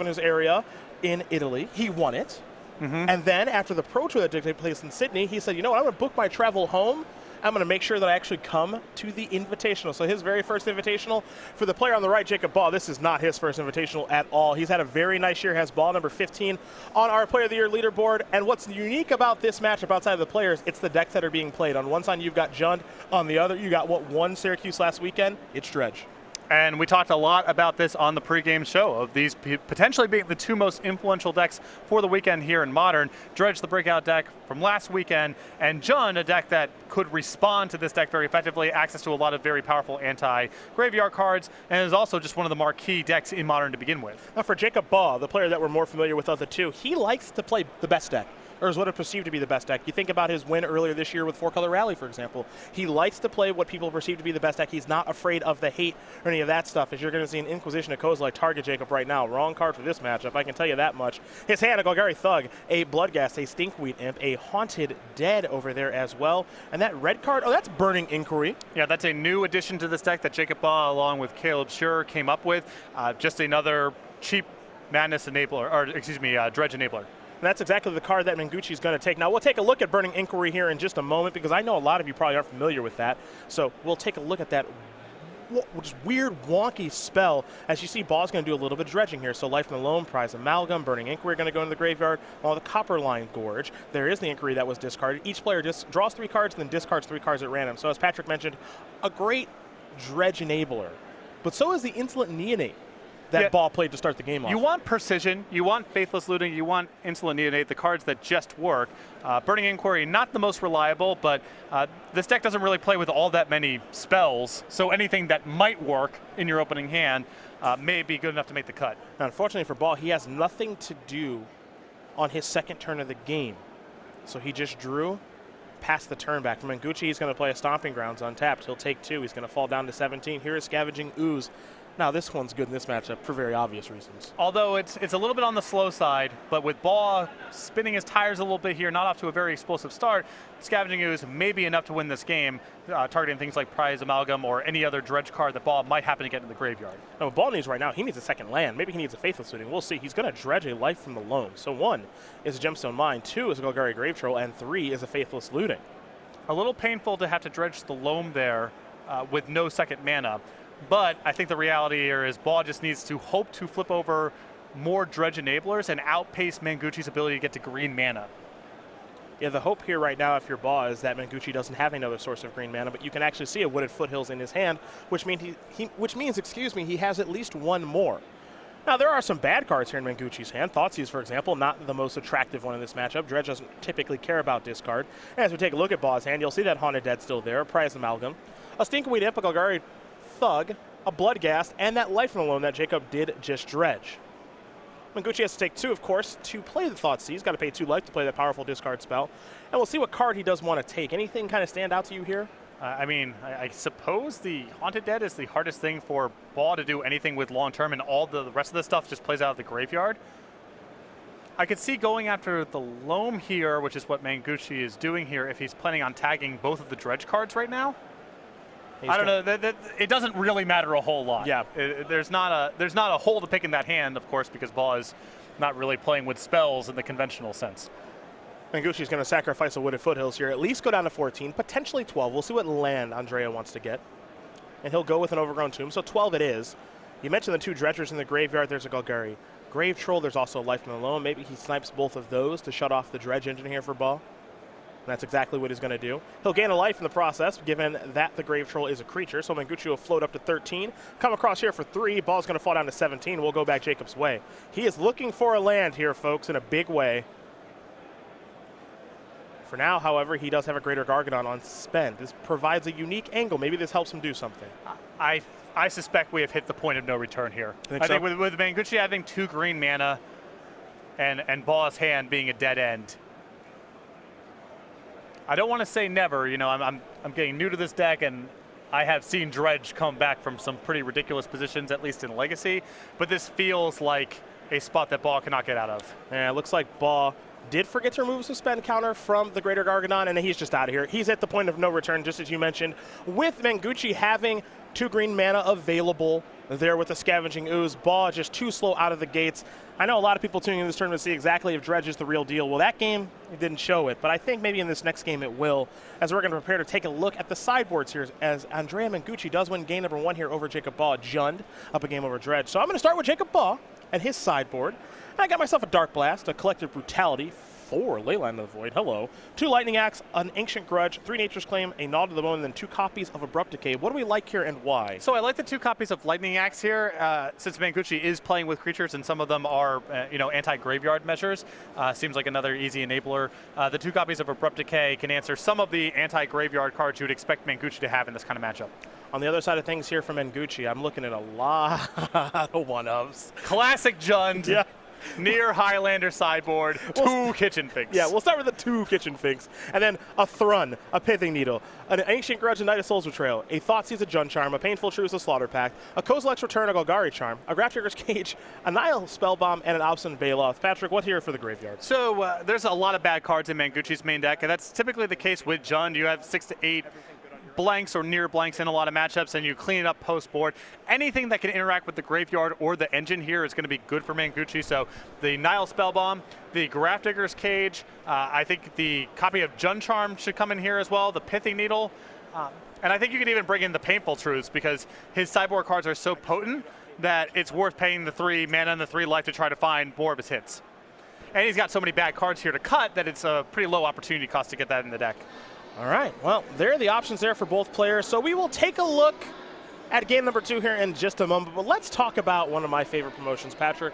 in his area in Italy. He won it. And then after the Pro Tour that took place in Sydney, he said, you know what, I'm going to book my travel home. I'm going to make sure that I actually come to the Invitational. So his very first Invitational. For the player on the right, Jacob Baugh, this is not his first Invitational at all. He's had a very nice year, has ball number 15 on our Player of the Year leaderboard. And what's unique about this matchup outside of the players, it's the decks that are being played. On one side, you've got Jund. On the other, you got what won Syracuse last weekend? It's Dredge. And we talked a lot about this on the pregame show of these potentially being the two most influential decks for the weekend here in Modern. Dredge, the breakout deck from last weekend, and Jund, a deck that could respond to this deck very effectively, access to a lot of very powerful anti-graveyard cards, and is also just one of the marquee decks in Modern to begin with. Now for Jacob Baugh, the player that we're more familiar with of the two, he likes to play the best deck, or is what is perceived to be the best deck. You think about his win earlier this year with 4-Color Rally, for example. He likes to play what people perceive to be the best deck. He's not afraid of the hate or any of that stuff, as you're going to see an Inquisition of Kozilek target Jacob right now. Wrong card for this matchup, I can tell you that much. His hand, a Golgari Thug, a Bloodghast, a Stinkweed Imp, a Haunted Dead over there as well. And that red card, oh, that's Burning Inquiry. Yeah, that's a new addition to this deck that Jacob Baugh, along with Caleb Schur, came up with. Just another cheap Madness enabler, or excuse me, Dredge enabler. And that's exactly the card that Mengucci is going to take. Now, we'll take a look at Burning Inquiry here in just a moment, because I know a lot of you probably aren't familiar with that. So we'll take a look at that just weird, wonky spell. As you see, Baugh's going to do a little bit of dredging here. So Life in the Loam, Prize Amalgam, Burning Inquiry are going to go into the graveyard. While the Copperline Gorge, there is the Inquiry that was discarded. Each player just draws 3 cards and then discards 3 cards at random. So as Patrick mentioned, a great dredge enabler. But so is the Insolent Neonate that Baugh played to start the game off. You want precision, you want Faithless Looting, you want Insolent Neonate, the cards that just work. Burning Inquiry, not the most reliable, but this deck doesn't really play with all that many spells, so anything that might work in your opening hand may be good enough to make the cut. Now, unfortunately for Baugh, he has nothing to do on his second turn of the game. So he just drew, passed the turn back. For Mengucci, he's going to play a Stomping Grounds untapped. He'll take 2. He's going to fall down to 17. Here is Scavenging Ooze. Now, this one's good in this matchup for very obvious reasons. Although it's a little bit on the slow side, but with Baugh spinning his tires a little bit here, not off to a very explosive start, Scavenging Ooze may be enough to win this game, targeting things like Prize Amalgam or any other dredge card that Baugh might happen to get in the graveyard. Now, what Baugh needs right now, he needs a second land. Maybe he needs a Faithless Looting. We'll see. He's going to dredge a Life from the Loam. So 1 is a Gemstone Mine, 2 is a Golgari Grave Troll, and 3 is a Faithless Looting. A little painful to have to dredge the Loam there with no second mana. But I think the reality here is Baugh just needs to hope to flip over more dredge enablers and outpace Mengucci's ability to get to green mana. Yeah, the hope here right now, if you're Baugh, is that Mengucci doesn't have another source of green mana, but you can actually see a Wooded Foothills in his hand, which means he has at least 1 more. Now, there are some bad cards here in Mengucci's hand. Thoughtseize, for example, not the most attractive one in this matchup. Dredge doesn't typically care about discard. And as we take a look at Baugh's hand, you'll see that Haunted Dead still there, Prize Amalgam, a Stinkweed Imp, a Golgari Thug, a Bloodghast, and that Life in the Loam that Jacob did just dredge. Mengucci has to take 2, of course, to play the Thoughtseize. He's got to pay 2 life to play that powerful discard spell. And we'll see what card he does want to take. Anything kind of stand out to you here? I mean, I suppose the Haunted Dead is the hardest thing for Baugh to do anything with long-term, and all the rest of the stuff just plays out of the graveyard. I could see going after the Loam here, which is what Mengucci is doing here, if he's planning on tagging both of the dredge cards right now. I don't know. It doesn't really matter a whole lot. Yeah. There's not a hole to pick in that hand, of course, because Baugh is not really playing with spells in the conventional sense. Mengucci's going to sacrifice a Wooded Foothills here, at least go down to 14, potentially 12. We'll see what land Andrea wants to get. And he'll go with an Overgrown Tomb, so 12 it is. You mentioned the 2 dredgers in the graveyard. There's a Golgari Grave Troll. There's also a Life in the Loam. Maybe he snipes both of those to shut off the dredge engine here for Baugh. And that's exactly what he's going to do. He'll gain a life in the process, given that the Grave Troll is a creature. So Mengucci will float up to 13. Come across here for 3. Ball's going to fall down to 17. We'll go back Jacob's way. He is looking for a land here, folks, in a big way. For now, however, he does have a Greater Gargadon on spend. This provides a unique angle. Maybe this helps him do something. I suspect we have hit the point of no return here. I think with Mengucci having 2 green mana and Baugh's hand being a dead end, I don't want to say never. You know, I'm getting new to this deck, and I have seen Dredge come back from some pretty ridiculous positions, at least in Legacy. But this feels like a spot that Baugh cannot get out of. Yeah, it looks like Baugh did forget to remove a suspend counter from the Greater Gargadon, and he's just out of here. He's at the point of no return, just as you mentioned, with Mengucci having 2 green mana available there with the Scavenging Ooze. Baugh just too slow out of the gates. I know a lot of people tuning in this tournament to see exactly if Dredge is the real deal. Well, that game didn't show it, but I think maybe in this next game it will, as we're going to prepare to take a look at the sideboards here, as Andrea Mengucci does win game number 1 here over Jacob Baugh. Jund up a game over Dredge. So I'm going to start with Jacob Baugh and his sideboard. And I got myself a Dark Blast, a Collective Brutality, 4 Leyline of the Void, hello, 2 Lightning Axe, an Ancient Grudge, 3 Nature's Claim, a Nod to the Bone, and then 2 copies of Abrupt Decay. What do we like here and why? So I like the 2 copies of Lightning Axe here, since Mengucci is playing with creatures and some of them are, anti-graveyard measures. Seems like another easy enabler. The 2 copies of Abrupt Decay can answer some of the anti-graveyard cards you would expect Mengucci to have in this kind of matchup. On the other side of things here from Mengucci, I'm looking at a lot of one-ofs. Classic Jund. Yeah. Near Highlander sideboard, 2 Kitchen Finks. Yeah, we'll start with the 2 Kitchen Finks. And then a Thrun, a Pithing Needle, an Ancient Grudge, a Knight of Soul's Betrayal, a Thoughtseize, a Jund Charm, a Painful Truce, a Slaughter Pact, a Kozilek's Return, a Golgari Charm, a Grafdigger's Cage, a Nihil Spellbomb, and an Obstinate Baloth. Patrick, what here for the graveyard? So there's a lot of bad cards in Mengucci's main deck, and that's typically the case with Jund. You have 6 to 8 blanks or near blanks in a lot of matchups, and you clean it up post-board. Anything that can interact with the graveyard or the engine here is going to be good for Mengucci. So the Nihil Spellbomb, the Grafdigger's Cage, I think the copy of Jund Charm should come in here as well, the Pithing Needle, and I think you can even bring in the Painful Truths because his sideboard cards are so potent that it's worth paying the 3 mana and the 3 life to try to find more of his hits. And he's got so many bad cards here to cut that it's a pretty low opportunity cost to get that in the deck. All right, well, there are the options there for both players. So we will take a look at game number 2 here in just a moment. But let's talk about one of my favorite promotions, Patrick.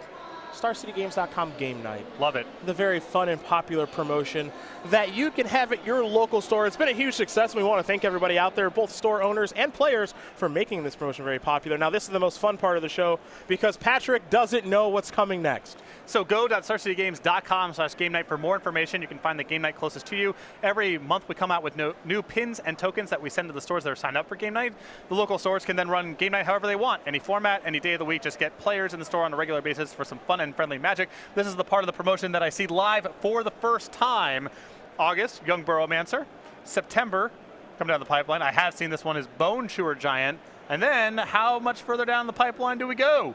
StarCityGames.com Game Night. Love it. The very fun and popular promotion that you can have at your local store. It's been a huge success, and we want to thank everybody out there, both store owners and players, for making this promotion very popular. Now, this is the most fun part of the show because Patrick doesn't know what's coming next. So go.starcitygames.com/game night for more information. You can find the game night closest to you. Every month we come out with new pins and tokens that we send to the stores that are signed up for game night. The local stores can then run game night however they want, any format, any day of the week. Just get players in the store on a regular basis for some fun and friendly magic. This is the part of the promotion that I see live for the first time. August, Young Burrowmancer. September, coming down the pipeline. I have seen this one is Bone Chewer Giant. And then how much further down the pipeline do we go?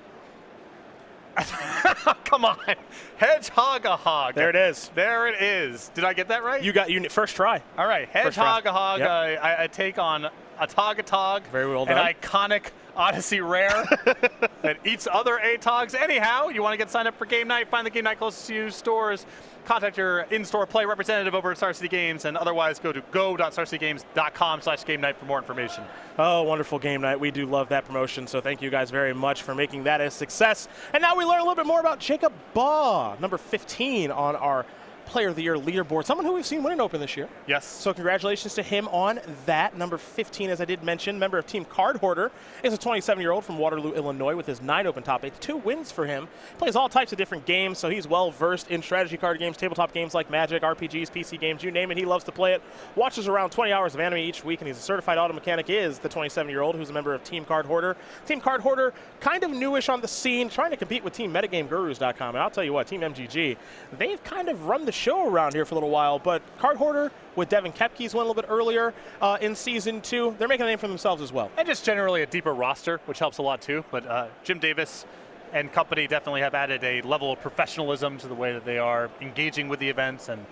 Come on. Hedgehog-a-hog. There it is. There it is. Did I get that right? You got first try. All right. Hedgehog-a-hog. Yep. I take on Atog-a-tog. Very well done. An iconic Odyssey rare that eats other Atogs. Anyhow, you want to get signed up for game night, find the game night closest to you, stores, contact your in-store play representative over at Star City Games, and otherwise go to go.starcitygames.com/game night for more information. Oh, wonderful game night. We do love that promotion, so thank you guys very much for making that a success. And now we learn a little bit more about Jacob Baugh, number 15 on our Player of the Year leaderboard, someone who we've seen win an Open this year. Yes. So congratulations to him on that. Number 15, as I did mention, member of Team Card Hoarder, is a 27-year-old from Waterloo, Illinois, with his 9 Open top 8. 2 wins for him. Plays all types of different games, so he's well-versed in strategy card games, tabletop games like Magic, RPGs, PC games, you name it, he loves to play it. Watches around 20 hours of anime each week, and he's a certified auto mechanic, is the 27-year-old who's a member of Team Card Hoarder. Team Card Hoarder, kind of newish on the scene, trying to compete with Team MetaGameGurus.com, and I'll tell you what, Team MGG, they've kind of run the show around here for a little while, but Card Hoarder with Devin Kepke's went a little bit earlier in Season 2. They're making a name for themselves as well. And just generally a deeper roster, which helps a lot too. But Jim Davis and company definitely have added a level of professionalism to the way that they are engaging with the events and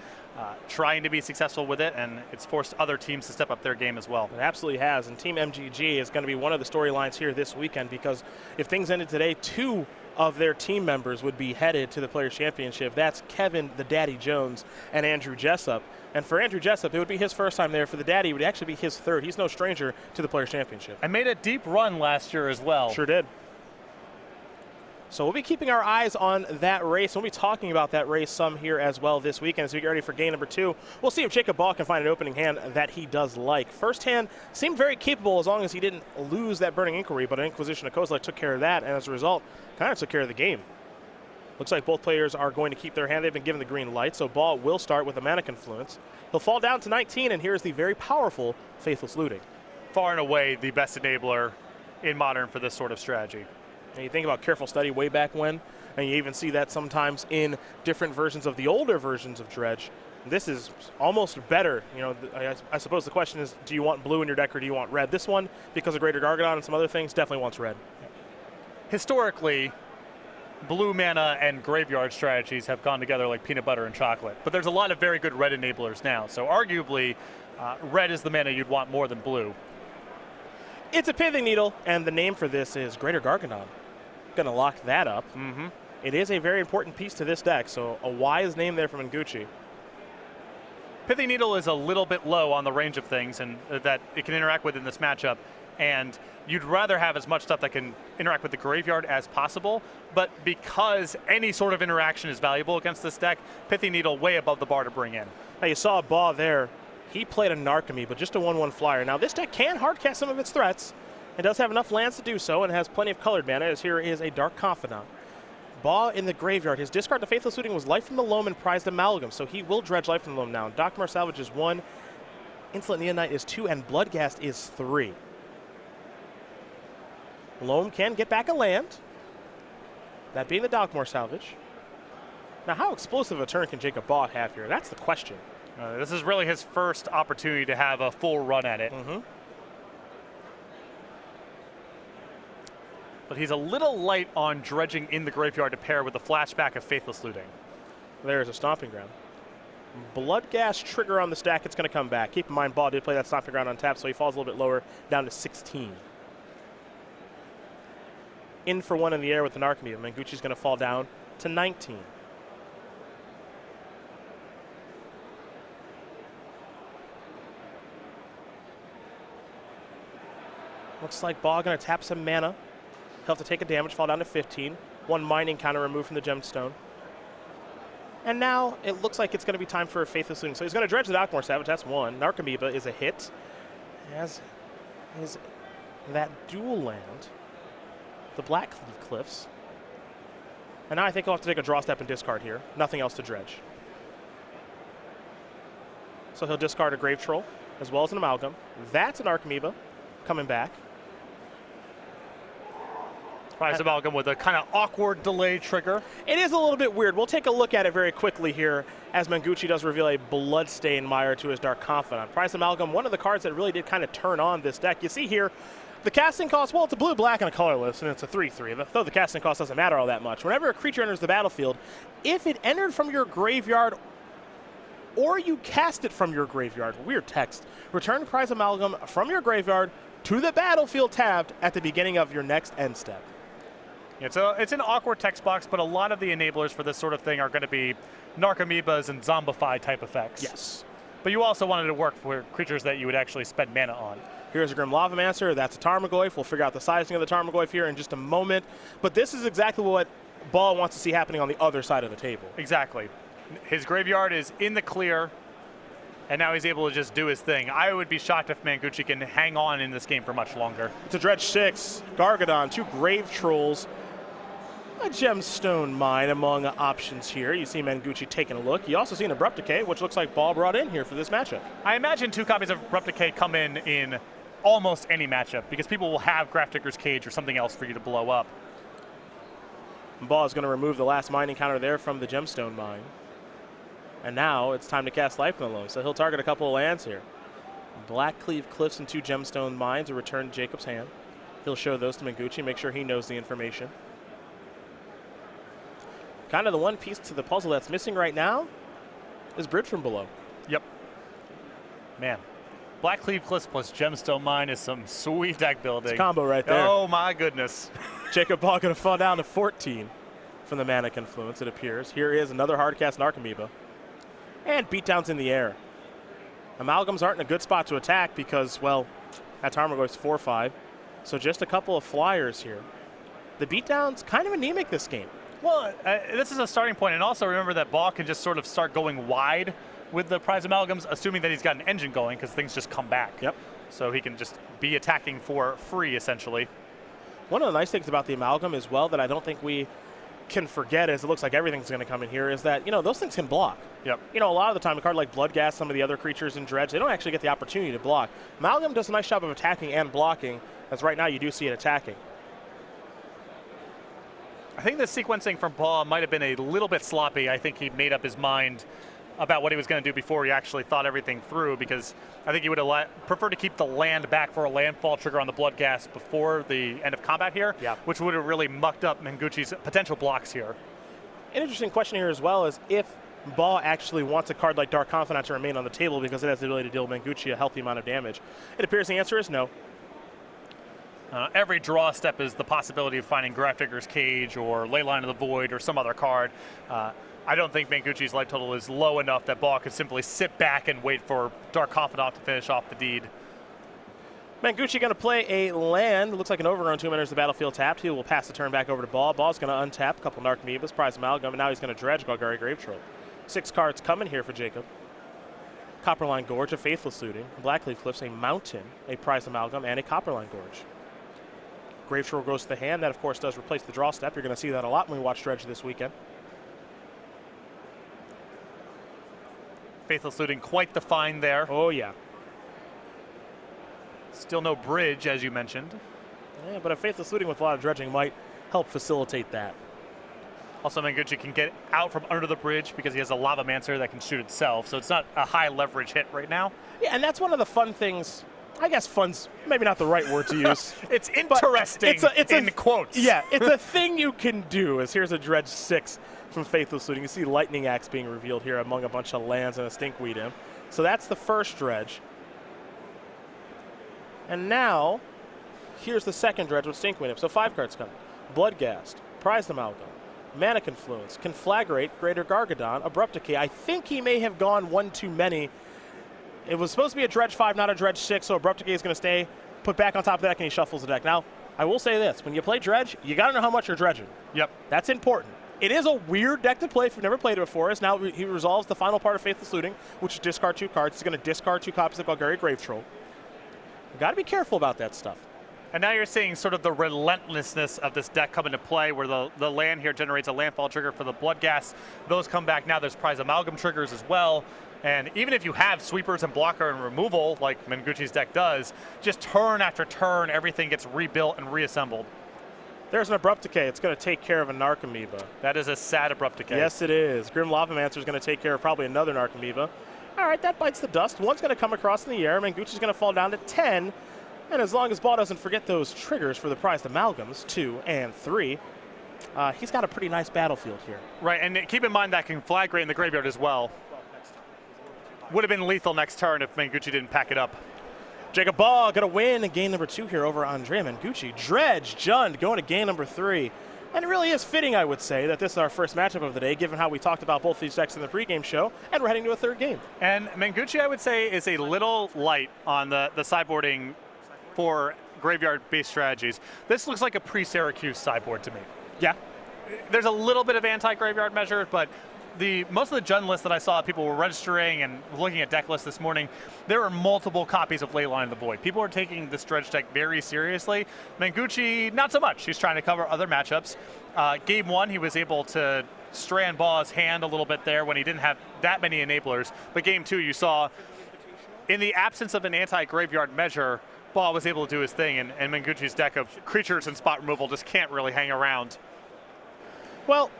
trying to be successful with it, and it's forced other teams to step up their game as well. It absolutely has, and Team MGG is going to be one of the storylines here this weekend, because if things ended today, 2 of their team members would be headed to the Players' Championship. That's Kevin the Daddy Jones and Andrew Jessup. And for Andrew Jessup, it would be his first time there. For the Daddy, it would actually be his 3rd. He's no stranger to the Players' Championship. And made a deep run last year as well. Sure did. So we'll be keeping our eyes on that race. We'll be talking about that race some here as well this weekend as we get ready for game number 2. We'll see if Jacob Baugh can find an opening hand that he does like. First hand seemed very capable as long as he didn't lose that Burning Inquiry, but an Inquisition of Kozilek took care of that, and as a result, kind of took care of the game. Looks like both players are going to keep their hand. They've been given the green light, so Baugh will start with a Mana Confluence. He'll fall down to 19, and here's the very powerful Faithless Looting. Far and away the best enabler in Modern for this sort of strategy. And you think about Careful Study way back when, and you even see that sometimes in different versions of the older versions of Dredge. This is almost better. You know, I suppose the question is, do you want blue in your deck or do you want red? This one, because of Greater Gargadon and some other things, definitely wants red. Historically, blue mana and graveyard strategies have gone together like peanut butter and chocolate. But there's a lot of very good red enablers now. So arguably, red is the mana you'd want more than blue. It's a Pithing Needle, and the name for this is Greater Gargadon. Going to lock that up. Mm-hmm. It is a very important piece to this deck, so a wise name there from Mengucci. Pithing Needle is a little bit low on the range of things and that it can interact with in this matchup. And you'd rather have as much stuff that can interact with the graveyard as possible. But because any sort of interaction is valuable against this deck, Pithing Needle way above the bar to bring in. Now you saw Baugh there. He played a Narcomoeba, but just a 1/1 flyer. Now this deck can hardcast some of its threats. It does have enough lands to do so, and it has plenty of colored mana, as here is a Dark Confidant. Baugh in the graveyard. His discard to Faithless Looting was Life from the Loam and Prized Amalgam, so he will dredge Life from the Loam now. Dockmar Salvage is 1, Insolent Neonite is 2, and Bloodghast is 3. Loam can get back a land, that being the Dockmar Salvage. Now how explosive a turn can Jacob Baugh have here? That's the question. This is really his first opportunity to have a full run at it. Mm-hmm. But he's a little light on dredging in the graveyard to pair with the flashback of Faithless Looting. There's a Stomping Ground. Bloodghast trigger on the stack, it's going to come back. Keep in mind, Baugh did play that Stomping Ground on tap, so he falls a little bit lower, down to 16. In for 1 in the air with the Narcomoeba. Mengucci's going to fall down to 19. Looks like Baugh going to tap some mana. He'll have to take a damage, fall down to 15. 1 mining counter removed from the gemstone. And now it looks like it's going to be time for a Faithless Looting. So he's going to dredge the Dockmar Savage, that's 1. Narcomoeba is a hit. As is that dual land, the Blackcleave Cliffs. And now I think he'll have to take a draw step and discard here. Nothing else to dredge. So he'll discard a Grave Troll, as well as an Amalgam. That's an Narcomoeba coming back. Prized Amalgam with a kind of awkward delay trigger. It is a little bit weird. We'll take a look at it very quickly here as Mengucci does reveal a Bloodstained Mire to his Dark Confidant. Prized Amalgam, one of the cards that really did kind of turn on this deck. You see here, the casting cost, well, it's a blue, black, and a colorless, and it's a 3/3. Though the casting cost doesn't matter all that much. Whenever a creature enters the battlefield, if it entered from your graveyard or you cast it from your graveyard, weird text, return Prized Amalgam from your graveyard to the battlefield tapped at the beginning of your next end step. It's an awkward text box, but a lot of the enablers for this sort of thing are going to be Narcomoebas and Zombify type effects. Yes. But you also wanted to work for creatures that you would actually spend mana on. Here's a Grim Lavamancer. That's a Tarmogoyf. We'll figure out the sizing of the Tarmogoyf here in just a moment. But this is exactly what Baugh wants to see happening on the other side of the table. Exactly. His graveyard is in the clear, and now he's able to just do his thing. I would be shocked if Mengucci can hang on in this game for much longer. It's a Dredge 6, Gargadon, 2 Grave Trolls, a Gemstone Mine among options here. You see Mengucci taking a look. You also see an Abrupt Decay, which looks like Baugh brought in here for this matchup. I imagine 2 copies of Abrupt Decay come in almost any matchup because people will have Grafdigger's Cage or something else for you to blow up. Baugh is going to remove the last mining counter there from the Gemstone Mine. And now it's time to cast Life from the Loam, so he'll target a couple of lands here. Blackcleave Cliffs and 2 Gemstone Mines are returned to Jacob's hand. He'll show those to Mengucci, make sure he knows the information. Kind of the one piece to the puzzle that's missing right now is Bridge from Below. Yep. Man, Blackcleave Cliffs plus Gemstone Mine is some sweet deck building. It's a combo right there. Oh my goodness. Jacob Baugh going to fall down to 14 from the Mana Confluence, it appears. Here is another hardcast Narcomoeba. And beatdowns in the air. Amalgams aren't in a good spot to attack because, well, that Tarmogoyf's 4/5. So just a couple of flyers here. The beatdown's kind of anemic this game. Well, this is a starting point, and also remember that Baugh can just sort of start going wide with the Prized Amalgams, assuming that he's got an engine going, because things just come back. Yep. So he can just be attacking for free, essentially. One of the nice things about the Amalgam as well that I don't think we can forget is it looks like everything's going to come in here is that, you know, those things can block. Yep. You know, a lot of the time, a card like Bloodghast, some of the other creatures in Dredge, they don't actually get the opportunity to block. Amalgam does a nice job of attacking and blocking, as right now you do see it attacking. I think the sequencing from Baugh might have been a little bit sloppy. I think he made up his mind about what he was going to do before he actually thought everything through, because I think he would have preferred to keep the land back for a landfall trigger on the Bloodghast before the end of combat here, which would have really mucked up Mengucci's potential blocks here. An interesting question here as well is if Baugh actually wants a card like Dark Confidant to remain on the table because it has the ability to deal Mengucci a healthy amount of damage. It appears the answer is no. Every draw step is the possibility of finding Grafdigger's Cage or Leyline of the Void or some other card. I don't think Mengucci's life total is low enough that Baugh could simply sit back and wait for Dark Confidant to finish off the deed. Mengucci going to play a land. It looks like an Overgrown Tomb enters the battlefield tapped. He will pass the turn back over to Baugh. Baugh's going to untap a couple Narcomoebas, Prize Amalgam, and now he's going to dredge Golgari Gravetroll. 6 cards coming here for Jacob. Copperline Gorge, a Faithless Looting, Blackleaf Cliffs, a Mountain, a Prize Amalgam, and a Copperline Gorge. Gravetroll goes to the hand. That, of course, does replace the draw step. You're going to see that a lot when we watch Dredge this weekend. Faithless Looting quite the find there. Oh, yeah. Still no bridge, as you mentioned. Yeah, but a Faithless Looting with a lot of dredging might help facilitate that. Also, Mengucci can get out from under the bridge because he has a Lava Mancer that can shoot itself, so it's not a high leverage hit right now. Yeah, and that's one of the fun things. I guess fun's maybe not the right word to use. It's interesting it's in quotes. Yeah, it's a thing you can do. As here's a Dredge 6 from Faithless Looting. You see Lightning Axe being revealed here among a bunch of lands and a Stinkweed Imp. So that's the first Dredge. And now, here's the second Dredge with Stinkweed Imp. So 5 cards coming. Bloodghast, Prized Amalgam, Mana Confluence, Conflagrate, Greater Gargadon, Abrupt Decay. I think he may have gone one too many. It was supposed to be a Dredge 5, not a Dredge 6, so Abrupt Decay is going to stay put back on top of the deck, and he shuffles the deck. Now, I will say this. When you play Dredge, you got to know how much you're dredging. Yep. That's important. It is a weird deck to play if you've never played it before. As now he resolves the final part of Faithless Looting, which is discard 2 cards. He's going to discard 2 copies of Golgari Gravetroll. You got to be careful about that stuff. And now you're seeing sort of the relentlessness of this deck come into play, where the land here generates a landfall trigger for the Bloodghast. Those come back now. There's Prize Amalgam triggers as well. And even if you have sweepers and blocker and removal, like Mengucci's deck does, just turn after turn, everything gets rebuilt and reassembled. There's an Abrupt Decay. It's going to take care of a Narcomoeba. That is a sad Abrupt Decay. Yes, it is. Grim Lavamancer is going to take care of probably another Narcomoeba. All right, that bites the dust. One's going to come across in the air. Mengucci's going to fall down to 10. And as long as Baugh doesn't forget those triggers for the Prized Amalgams, 2 and 3, he's got a pretty nice battlefield here. Right, and keep in mind that Conflagrate in the graveyard as well. Would have been lethal next turn if Mengucci didn't pack it up. Jacob Baugh going to win game number 2 here over Andrea Mengucci. Dredge, Jund going to game number 3. And it really is fitting, I would say, that this is our first matchup of the day, given how we talked about both these decks in the pregame show, and we're heading to a third game. And Mengucci, I would say, is a little light on the sideboarding for graveyard-based strategies. This looks like a pre-Syracuse sideboard to me. Yeah. There's a little bit of anti-graveyard measure, but most of the Jund lists that I saw, people were registering and looking at deck lists this morning, there are multiple copies of Leyline of the Void. People are taking this Dredge deck very seriously. Mengucci, not so much. He's trying to cover other matchups. Game 1, he was able to strand Baugh's hand a little bit there when he didn't have that many enablers. But Game 2, you saw, in the absence of an anti-graveyard measure, Baugh was able to do his thing, and Mengucci's deck of creatures and spot removal just can't really hang around. Well,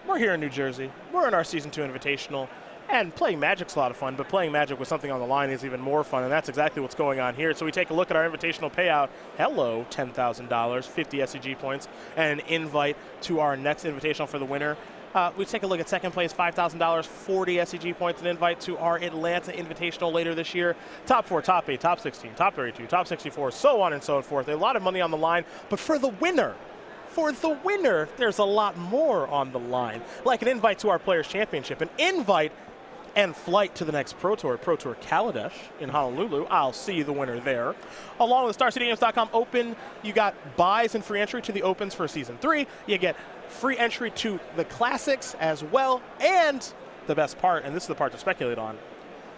we're here in New Jersey. We're in our Season 2 Invitational, and playing Magic's a lot of fun, but playing Magic with something on the line is even more fun, and that's exactly what's going on here. So we take a look at our Invitational payout. Hello, $10,000, 50 SCG points, and an invite to our next Invitational for the winner. We take a look at second place, $5,000, 40 SCG points, an invite to our Atlanta Invitational later this year. Top 4, top 8, top 16, top 32, top 64, so on and so forth. A lot of money on the line, but for the winner, there's a lot more on the line, like an invite to our Players' Championship, an invite and flight to the next Pro Tour Kaladesh in Honolulu. I'll see the winner there. Along with StarCityGames.com Open, you got buys and free entry to the Opens for Season 3. You get free entry to the Classics as well, and the best part, and this is the part to speculate on,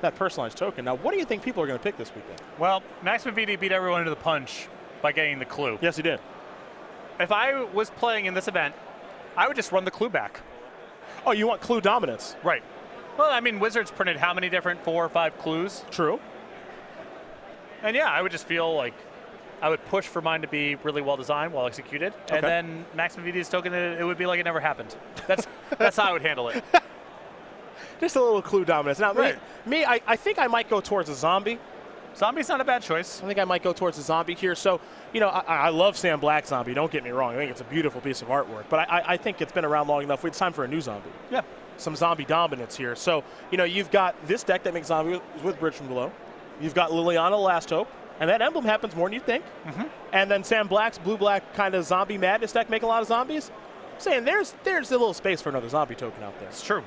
that personalized token. Now, what do you think people are going to pick this weekend? Well, Max Mavidi beat everyone to the punch by getting the clue. Yes, he did. If I was playing in this event, I would just run the clue back. Oh, you want clue dominance? Right. Well, I mean, Wizards printed how many different 4 or 5 clues? True. And yeah, I would just feel like I would push for mine to be really well designed, well executed, and then Max Mavidi's token, it would be like it never happened. That's how I would handle it. Just a little clue dominance. Now, Right. I think I might go towards a zombie. Zombie's not a bad choice. I think I might go towards a zombie here. So, I love Sam Black's zombie. Don't get me wrong. I think it's a beautiful piece of artwork. But I think it's been around long enough. It's time for a new zombie. Yeah. Some zombie dominance here. So, you've got this deck that makes zombie with Bridge from Below. You've got Liliana Last Hope. And that emblem happens more than you think. Mm-hmm. And then Sam Black's blue-black kind of zombie madness deck making a lot of zombies. I'm saying there's a little space for another zombie token out there. It's true.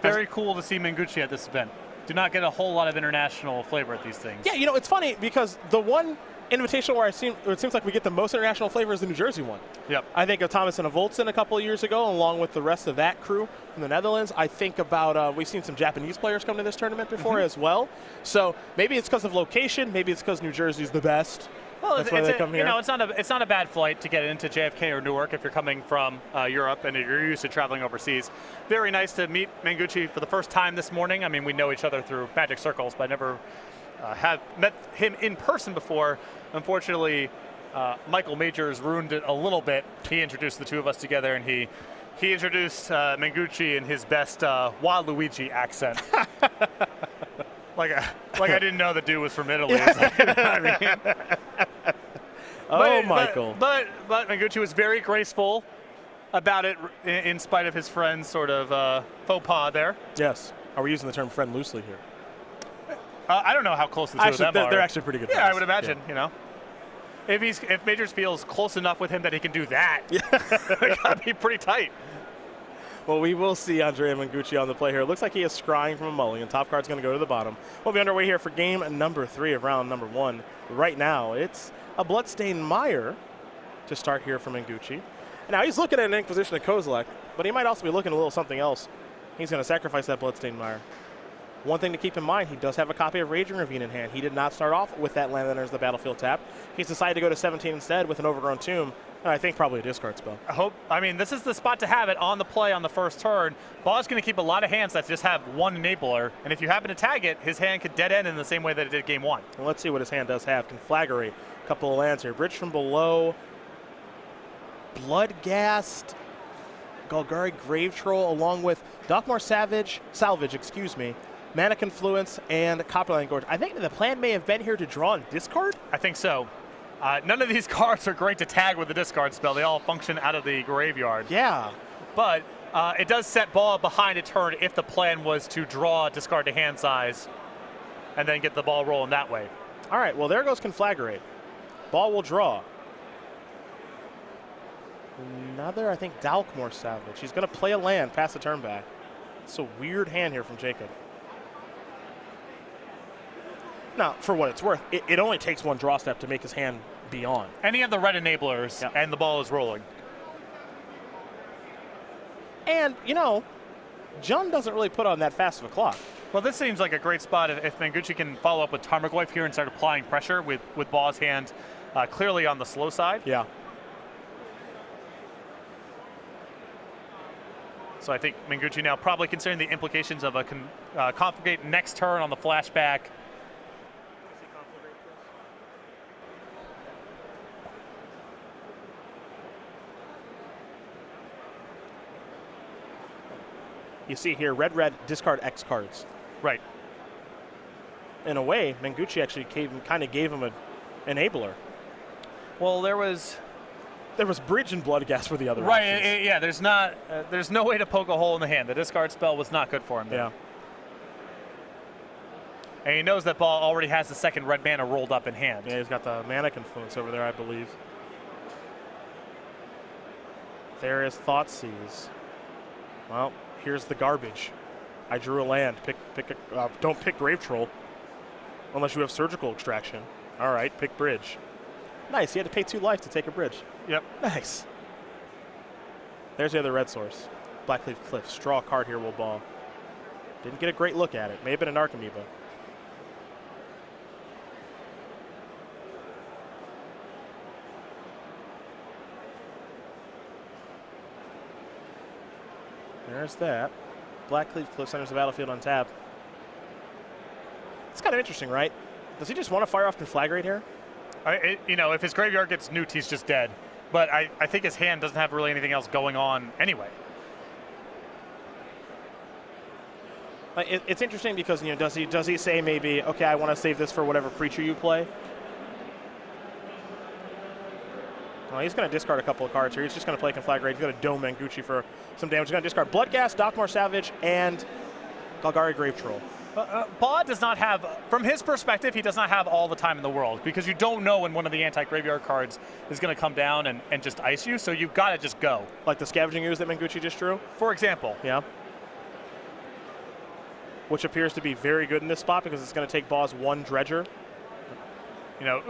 Very cool to see Mengucci at this event. Do not get a whole lot of international flavor at these things. Yeah, it's funny because the one invitation where it seems like we get the most international flavor is the New Jersey one. Yep. I think of Thomas and Voltson a couple of years ago, along with the rest of that crew from the Netherlands. I think about we've seen some Japanese players come to this tournament before as well. So maybe it's because of location. Maybe it's because New Jersey's the best. Well, That's why they come here. it's not a bad flight to get into JFK or Newark if you're coming from Europe and you're used to traveling overseas. Very nice to meet Mengucci for the first time this morning. I mean, we know each other through Magic Circles, but I never have met him in person before. Unfortunately, Michael Majors ruined it a little bit. He introduced the two of us together, and he introduced Mengucci in his best Waluigi accent. Like I didn't know the dude was from Italy. Michael. But Mengucci was very graceful about it, in spite of his friend's sort of faux pas there. Yes. Are we using the term friend loosely here? I don't know how close the two of them are. They're actually pretty good. Yeah, friends. I would imagine. If Majors feels close enough with him that he can do that, it gotta be pretty tight. Well, we will see Andrea Mengucci on the play here. It looks like he is scrying from a mulligan. Top card's going to go to the bottom. We'll be underway here for game number 3 of round number 1. Right now, it's a Bloodstained Mire to start here for Mengucci. Now, he's looking at an Inquisition of Kozilek, but he might also be looking at a little something else. He's going to sacrifice that Bloodstained Mire. One thing to keep in mind, he does have a copy of Raging Ravine in hand. He did not start off with that land that enters the battlefield tap. He's decided to go to 17 instead with an Overgrown Tomb, and I think probably a discard spell. This is the spot to have it on the play on the first turn. Baugh's going to keep a lot of hands that just have one enabler, and if you happen to tag it, his hand could dead end in the same way that it did game 1. Well, let's see what his hand does have. Conflagrate, a couple of lands here. Bridge from Below, Bloodghast, Golgari Grave Troll, along with Dockmore Salvage, Mana Confluence, and Copperline Gorge. I think the plan may have been here to draw and discard. I think so. None of these cards are great to tag with the discard spell. They all function out of the graveyard. Yeah. But it does set Baugh behind a turn if the plan was to draw discard to hand size and then get the ball rolling that way. All right, well, there goes Conflagrate. Baugh will draw. Another, I think, Dalkmore Salvage. He's going to play a land, pass the turn back. It's a weird hand here from Jacob. Now, for what it's worth, it only takes one draw step to make his hand be on. And he had the red enablers, and the ball is rolling. And, Jun doesn't really put on that fast of a clock. Well, this seems like a great spot if Mengucci can follow up with Tarmogoyf here and start applying pressure with Baugh's hand clearly on the slow side. Yeah. So I think Mengucci now probably considering the implications of a Conflagrate next turn on the flashback. You see here, red, discard X cards. Right. In a way, Mengucci actually kind of gave him an enabler. Well, there was Bridge and Bloodghast for the other right, options. Yeah, there's no way to poke a hole in the hand. The discard spell was not good for him. Yeah. And he knows that Baugh already has the second red mana rolled up in hand. Yeah, he's got the Mana Confluence over there, I believe. There is Thoughtseize. Well, here's the garbage. I drew a land. Don't pick Grave Troll unless you have Surgical Extraction. All right, pick Bridge. Nice. He had to pay 2 life to take a bridge. Yep. Nice. There's the other red source. Blackleaf Cliffs. Draw a card here, will Baugh. Didn't get a great look at it. May have been an Archimedes. There's that. Blackleaf Cliffs enters the battlefield on tap. It's kind of interesting, right? Does he just want to fire off Conflagrate here? If his graveyard gets nuked, he's just dead. But I think his hand doesn't have really anything else going on anyway. It's interesting because, does he say maybe, okay, I want to save this for whatever creature you play? Well, he's going to discard a couple of cards here. He's just going to play Conflagrate. He's going to dome Mengucci for some damage. He's going to discard Bloodghast, Dockmore Savage, and Golgari Grave Troll. Baugh does not have, from his perspective, he does not have all the time in the world because you don't know when one of the anti-graveyard cards is going to come down and just ice you, so you've got to just go. Like the Scavenging Ooze that Mengucci just drew? For example. Yeah. Which appears to be very good in this spot because it's going to take Baugh's one Dredger.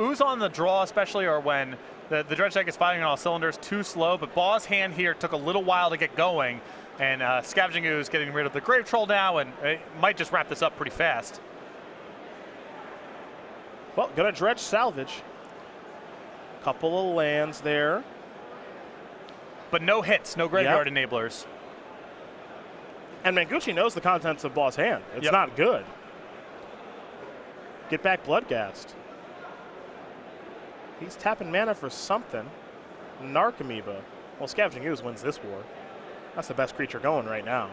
Ooze on the draw especially, or when the Dredge deck is firing on all cylinders, too slow, but Baugh's hand here took a little while to get going, and Scavenging Ooze getting rid of the Grave Troll now, and it might just wrap this up pretty fast. Well, gonna Dredge Salvage. Couple of lands there. But no hits, no graveyard enablers. And Mengucci knows the contents of Baugh's hand. It's not good. Get back Bloodghast. He's tapping mana for something. Narcomoeba. Well, Scavenging Ooze wins this war. That's the best creature going right now.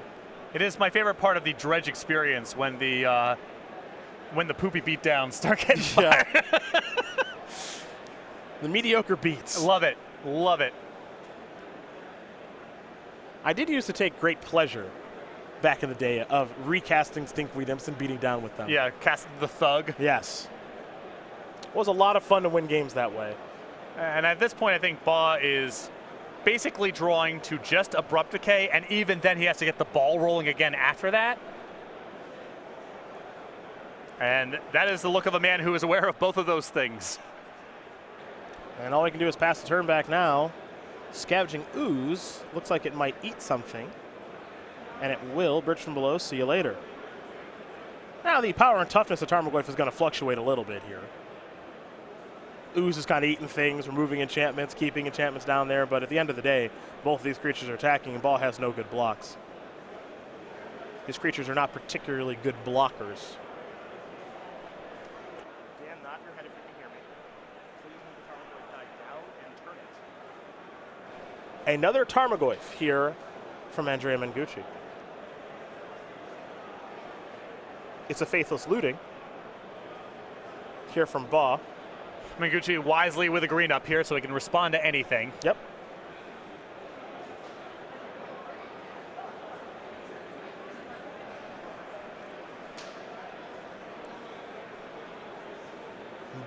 It is my favorite part of the Dredge experience when the poopy beatdowns start getting fired. The mediocre beats. Love it. Love it. I did used to take great pleasure back in the day of recasting Stinkweed Imps and beating down with them. Yeah, casting the Thug. Yes. It was a lot of fun to win games that way. And at this point, I think Baugh is basically drawing to just Abrupt Decay, and even then he has to get the ball rolling again after that. And that is the look of a man who is aware of both of those things. And all he can do is pass the turn back now. Scavenging Ooze looks like it might eat something. And it will. Bridge from Below, see you later. Now the power and toughness of Tarmogoyf is going to fluctuate a little bit here. Ooze is kind of eating things, removing enchantments, keeping enchantments down there, but at the end of the day, both of these creatures are attacking, and Baugh has no good blocks. These creatures are not particularly good blockers. Dan, nod your head if you can hear me. Please move the Tarmogoyf die down and turn it. Another Tarmogoyf here from Andrea Mengucci. It's a Faithless Looting here from Baugh. Mengucci wisely with a green up here so he can respond to anything. Yep.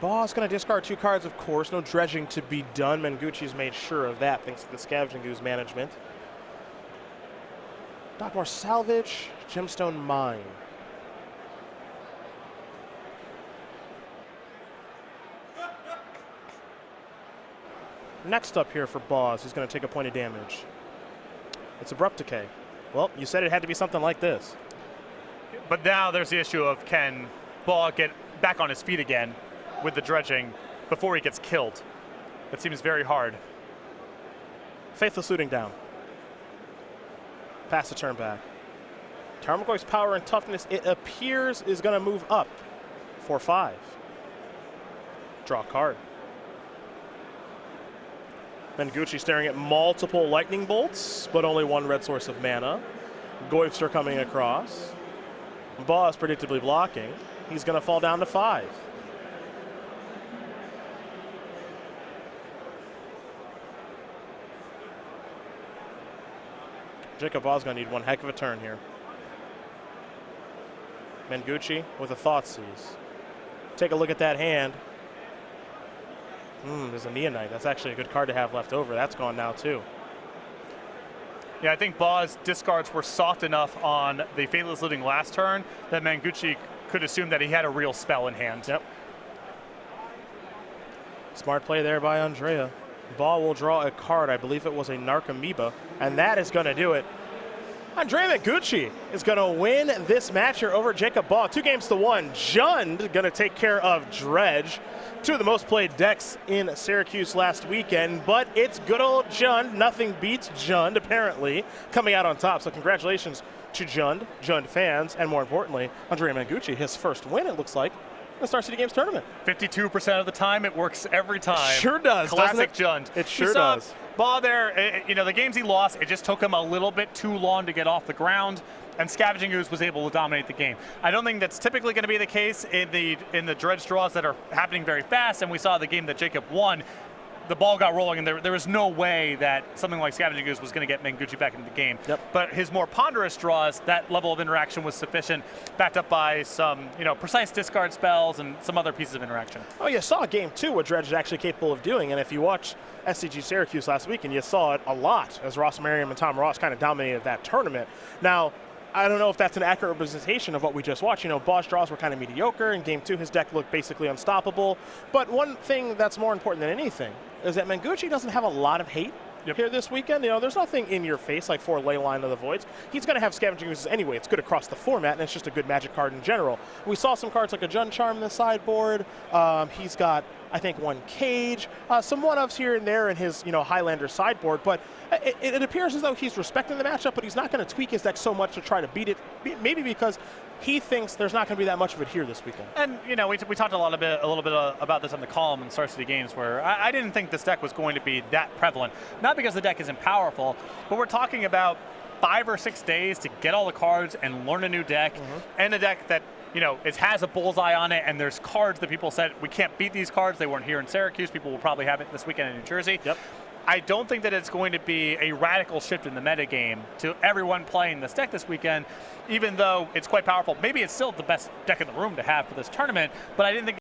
Baugh's going to discard 2 cards, of course. No dredging to be done. Mengucci's made sure of that thanks to the Scavenging Ooze management. Dockmore Salvage, Gemstone Mine. Next up here for Baugh, he's going to take a point of damage. It's Abrupt Decay. Well, you said it had to be something like this. But now there's the issue of can Baugh get back on his feet again with the dredging before he gets killed. That seems very hard. Faithless Looting down. Pass the turn back. Tarmogoyf's power and toughness, it appears, is going to move up for 5. Draw a card. Mengucci staring at multiple lightning bolts, but only one red source of mana. Goyfs are coming across. Baugh is predictably blocking. He's going to fall down to 5. Jacob Baugh's going to need one heck of a turn here. Mengucci with a Thoughtseize. Take a look at that hand. There's a Neonite. That's actually a good card to have left over. That's gone now, too. Yeah, I think Baugh's discards were soft enough on the Faithless Looting last turn that Mengucci could assume that he had a real spell in hand. Yep. Smart play there by Andrea. Baugh will draw a card. I believe it was a Narcomoeba, and that is going to do it. Andrea Mengucci is going to win this match here over Jacob Baugh. 2-1. Jund going to take care of Dredge. 2 of the most played decks in Syracuse last weekend, but it's good old Jund. Nothing beats Jund, apparently, coming out on top. So congratulations to Jund fans, and more importantly, Andrea Mengucci, his first win, it looks like, in the Star City Games tournament. 52% of the time, it works every time. Sure does. Classic Jund. It sure does. Baugh there, you know, the games he lost, it just took him a little bit too long to get off the ground, and Scavenging Ooze was able to dominate the game. I don't think that's typically going to be the case in the dredge draws that are happening very fast, and we saw the game that Jacob won. The ball got rolling, and there was no way that something like Scavenging Ooze was going to get Mengucci back into the game. Yep. But his more ponderous draws, that level of interaction was sufficient, backed up by some, you know, precise discard spells and some other pieces of interaction. Oh, you saw game 2 what Dredge is actually capable of doing, and if you watch SCG Syracuse last week, and you saw it a lot as Ross Merriam and Tom Ross kind of dominated that tournament. Now, I don't know if that's an accurate representation of what we just watched. You know, Baugh's draws were kind of mediocre. In game 2, his deck looked basically unstoppable. But one thing that's more important than anything is that Mengucci doesn't have a lot of hate here this weekend. You know, there's nothing in your face like for Leyline of the Voids. He's going to have Scavenging Oozes anyway. It's good across the format, and it's just a good Magic card in general. We saw some cards like a Jun Charm in the sideboard. He's got, I think, one Cage, some one-ofs here and there in his, you know, Highlander sideboard. But it appears as though he's respecting the matchup, but he's not going to tweak his deck so much to try to beat it. Maybe because he thinks there's not going to be that much of it here this weekend. And you know, we talked a little bit about this on the column in Star City Games, where I didn't think this deck was going to be that prevalent. Not because the deck isn't powerful, but we're talking about 5 or 6 days to get all the cards and learn a new deck, and a deck that, you know, it has a bullseye on it, and there's cards that people said we can't beat these cards. They weren't here in Syracuse. People will probably have it this weekend in New Jersey. Yep. I don't think that it's going to be a radical shift in the metagame to everyone playing this deck this weekend, even though it's quite powerful. Maybe it's still the best deck in the room to have for this tournament, but I didn't think